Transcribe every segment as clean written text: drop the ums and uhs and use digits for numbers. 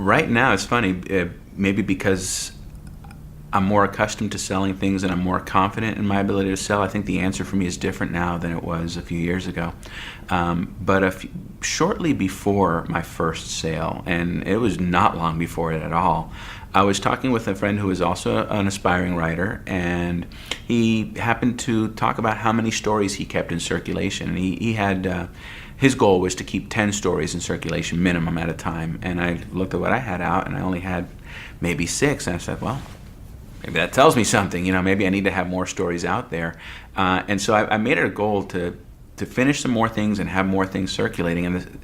Right now, it's funny, maybe because I'm more accustomed to selling things and I'm more confident in my ability to sell. I think the answer for me is different now than it was a few years ago. But shortly before my first sale, and it was not long before it at all, I was talking with a friend who is also an aspiring writer, and he happened to talk about how many stories he kept in circulation. And he had his goal was to keep 10 stories in circulation minimum at a time. And I looked at what I had out, and I only had maybe 6. And I said, well, maybe that tells me something. Maybe I need to have more stories out there. And so I made it a goal to finish some more things and have more things circulating. And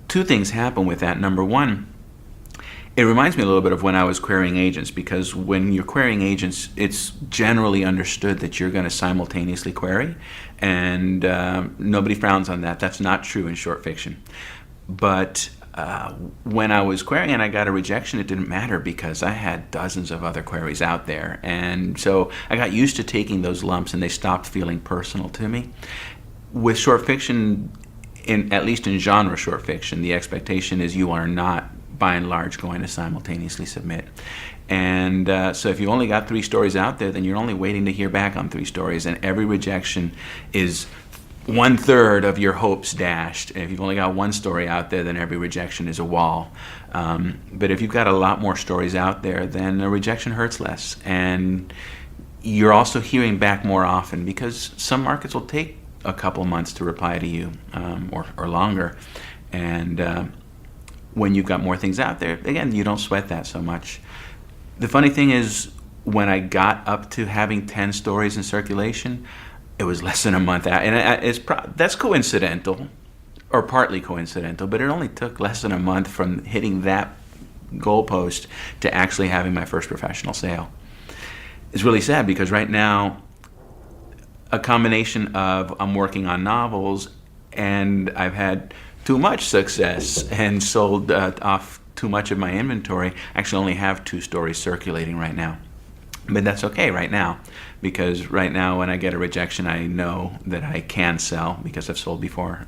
two things happen with that. Number one, it reminds me a little bit of when I was querying agents, because when you're querying agents, it's generally understood that you're going to simultaneously query, and nobody frowns on that. That's not true in short fiction. But when I was querying and I got a rejection, it didn't matter because I had dozens of other queries out there. And so I got used to taking those lumps, and they stopped feeling personal to me. With short fiction, at least in genre short fiction, the expectation is you are not, by and large, going to simultaneously submit. And so if you only got 3 stories out there, then you're only waiting to hear back on 3 stories, and every rejection is 1/3 of your hopes dashed. If you've only got 1 story out there, then every rejection is a wall. But if you've got a lot more stories out there, then a rejection hurts less. And you're also hearing back more often, because some markets will take a couple months to reply to you, or longer. And when you've got more things out there, again, you don't sweat that so much. The funny thing is, when I got up to having 10 stories in circulation, it was less than a month out. And that's coincidental, or partly coincidental, but it only took less than a month from hitting that goalpost to actually having my first professional sale. It's really sad, because right now, a combination of I'm working on novels and I've had too much success and sold off too much of my inventory, I actually only have 2 stories circulating right now. But that's okay right now, because right now when I get a rejection, I know that I can sell because I've sold before.